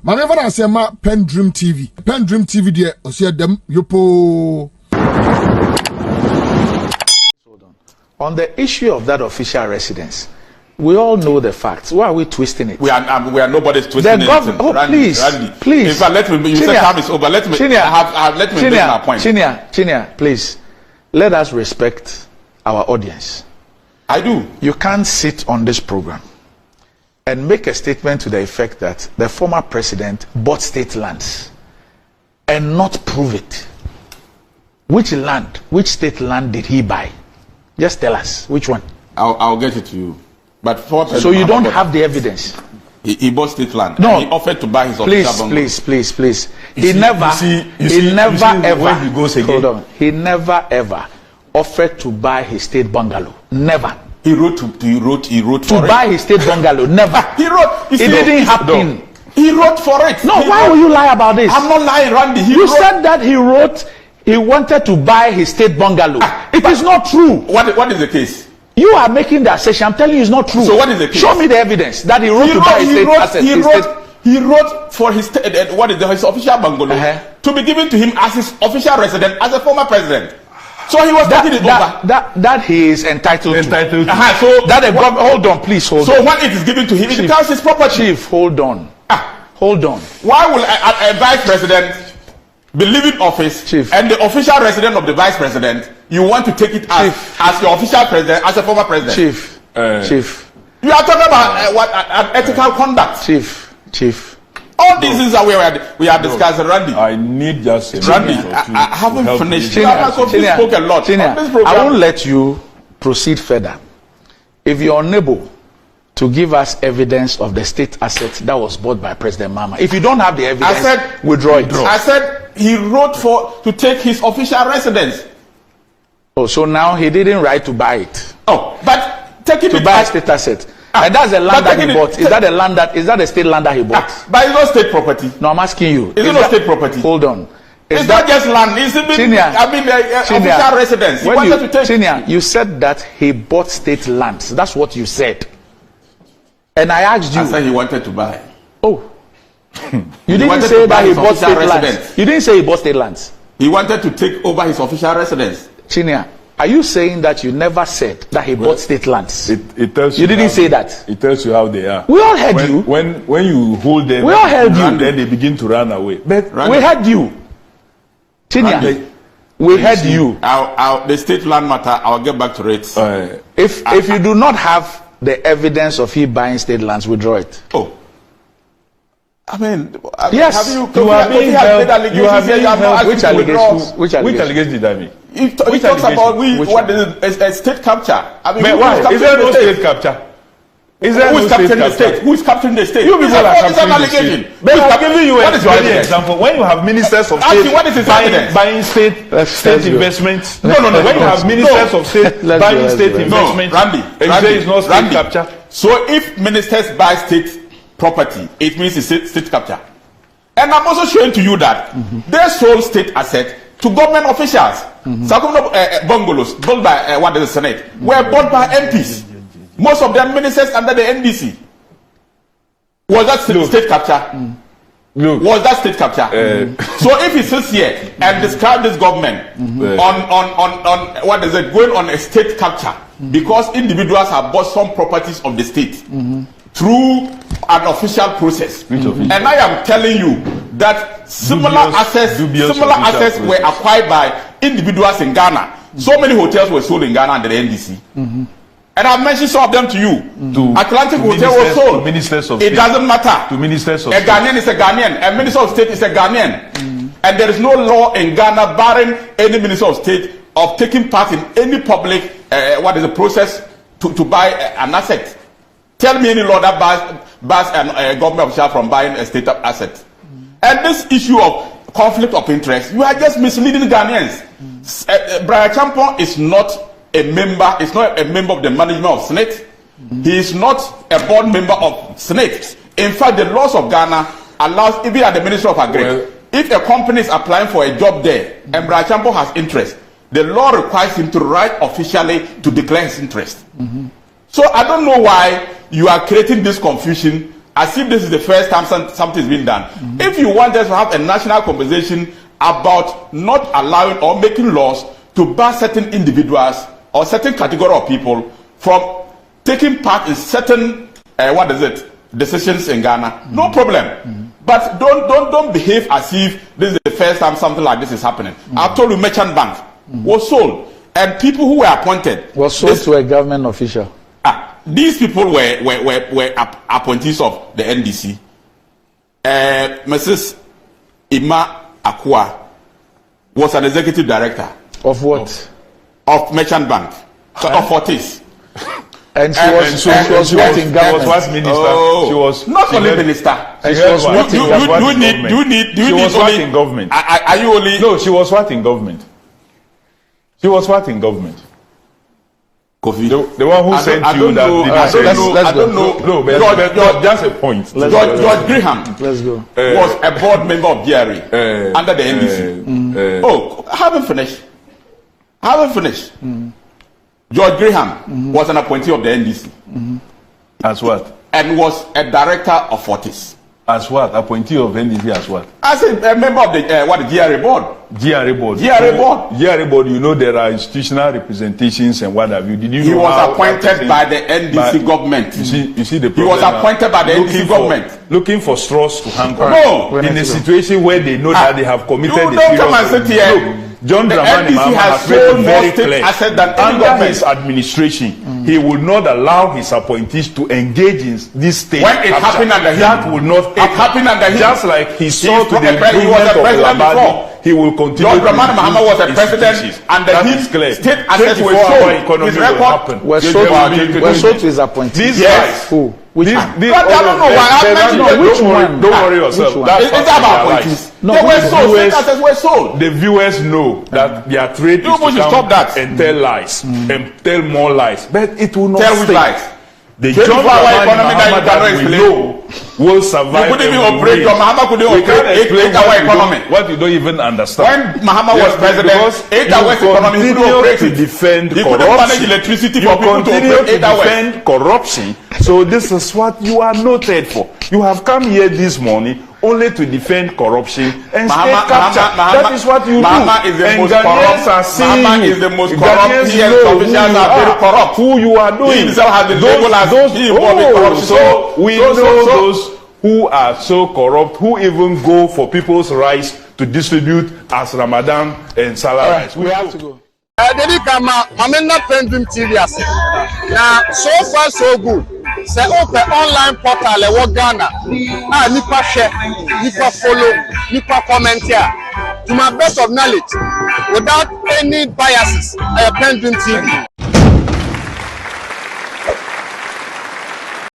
Maneva na sema PENDREAM TV. PENDREAM TV there osia dem yopo. On the issue of that official residence, we all know the facts. Why are we twisting it? We are nobody's twisting it. Oh, Randy, please. In fact, let me. You said time is over. Let me. Let me make my point. Chinnia, please. Let us respect our audience. I do. You can't sit on this program and make a statement to the effect that the former president bought state lands and not prove it. Which land, which state land did he buy? Just tell us which one. I'll get it to you. But so you don't have the evidence. He bought state land. No, he offered to buy his official bungalow. Please. He never ever offered to buy his state bungalow. Never. He wrote for to buy his state bungalow. Never. He wrote. It didn't happen. No. He wrote for it. No, why will you lie about this? I'm not lying, Randy. You said that he wrote. He wanted to buy his state bungalow. It is not true. What is the case? You are making the assertion. I'm telling you, it's not true. So what is the case? Show me the evidence that he wrote to buy his state asset. He wrote for his his official bungalow to be given to him as his official resident as a former president. So he was taking it over. That he is entitled to. So that the government. Hold on, please hold on. So when it is given to him, it becomes his property. Chief, hold on. Hold on. Why will a vice president be leaving office, Chief, and the official resident of the vice president, you want to take it as your official president, as a former president? Chief. You are talking about ethical conduct. Chief. All these things that we are discussing, Randy. I need just a Randy, I haven't finished. Chinnia, spoke a lot. I won't let you proceed further if you're unable to give us evidence of the state asset that was bought by President Mahama. If you don't have the evidence, I said withdraw it. I said he wrote to take his official residence. Oh, so now he didn't write to buy it. Oh, but taking to buy a state asset. And that's the land that he bought. Is that the state land that he bought? But it's not state property. No, I'm asking you. Is it not state property? Hold on. It's not just land. It's official residence. He wanted to take. Chinnia, you said that he bought state lands. That's what you said. And I asked you. I said he wanted to buy. Oh. You didn't say that he bought state lands. You didn't say he bought state lands. He wanted to take over his official residence. Chinnia, are you saying that you never said that he bought state lands? It tells you. You didn't say that. It tells you how they are. We all heard you. When you hold them, we all heard you. Then they begin to run away. But we heard you. Chinnia, we heard you. The state land matter, I'll get back to it. If you do not have the evidence of he buying state lands, withdraw it. Oh. I mean, yes. You have been held. Which allegations? Which allegations did I make? He talks about what is a state capture. I mean, why? Is there no state capture? Who is capturing the state? Who is capturing the state? You people are capturing the state. But I'm giving you an example. When you have ministers of state buying state investments, no. When you have ministers of state buying state investments, Randy, it's not state capture. So if ministers buy state property, it means it's state capture. And I'm also showing to you that they sold state assets to government officials. Some bungalows built by the Senate were bought by MPs. Most of them ministers under the NDC. Was that state capture? Was that state capture? So if he sits here and describe this government on what is it, going on a state capture because individuals have bought some properties of the state through an official process, and I am telling you that similar assets were acquired by individuals in Ghana. So many hotels were sold in Ghana under the NDC. And I've mentioned some of them to you. Atlantic Hotel was sold. It doesn't matter. To ministers of a Ghanaian is a Ghanaian. A minister of state is a Ghanaian. And there is no law in Ghana barring any minister of state of taking part in any public process to buy an asset. Tell me any law that bars a government official from buying a state asset. And this issue of conflict of interest, you are just misleading Ghanaians. Brian Champon is not a member, is not a member of the management of Senate. He is not a board member of Senate. In fact, the laws of Ghana allows, even at the Ministry of Agri, if a company is applying for a job there and Brian Champon has interest, the law requires him to write officially to declare his interest. So I don't know why you are creating this confusion as if this is the first time something is being done. If you want us to have a national conversation about not allowing or making laws to bar certain individuals or certain category of people from taking part in certain decisions in Ghana, no problem. But don't behave as if this is the first time something like this is happening. I told you, Merchant Bank was sold, and people who were appointed was sold to a government official. These people were appointees of the NDC. Mrs. Ima Akua was an executive director of what? Of Merchant Bank, of Fortis. And she was what in government? She was what minister? She was not only minister. And she was what in government? She was what in government? Are you only? No, she was what in government? She was what in government? Kofi. The one who sent you that. I don't know. No, but just a point. George Graham. Let's go. Was a board member of DRA under the NDC. Oh, I haven't finished. George Graham was an appointee of the NDC. As what? And was a director of Fortis. As what? Appointee of NDC as what? As a member of the GRA board. GRA board. GRA board, you know there are institutional representations and what have you. Did you he know was appointed by the NDC government. You see the problem. He was appointed by the NDC government. Looking for straws to hang on. No. In a situation where they know that they have committed a serious crime. Come and sit here. John Dramani Mahama has made it very clear. Under his administration, he will not allow his appointees to engage in this state. When it happened under him, that will not happen under him. Just like he saw to the improvement of Labadi, he will continue. John Dramani Mahama was a president, and the state assets were sold. His record was sold to his appointees. Yes. Who? But I don't know why. Which one? Don't worry yourself. It's about appointees. They were sold. State assets were sold. The viewers know that their trade is to come stop that and tell lies and tell more lies, but it will not tell stay. With lies. The John Dramani Mahama that we know will survive. You couldn't even operate. Mahama couldn't operate 8 hour economy. What you don't even understand. When Mahama was president, 8 hours economy, he couldn't operate to defend he corruption. Couldn't manage electricity for people to operate 8 hours. Defend corruption. So this is what you are noted for. You have come here this morning only to defend corruption and state capture. That is what you Mahama do. Is the and most Ghanaians corrupt. are seeing Mahama you. is the most Ghanaians corrupt. Yes, officials are very corrupt. Who you are doing. He himself has the label as corruption. So we know those who are so corrupt, who even go for people's rights to distribute as Ramadan and Salah rights. We have to go. Dedi kama mamena PENDREAM TV ase. Now so far so good. Say open online portal e wo Ghana. Nipa share, nipa follow, nipa comment here. To my best of knowledge, without any biases, PENDREAM TV.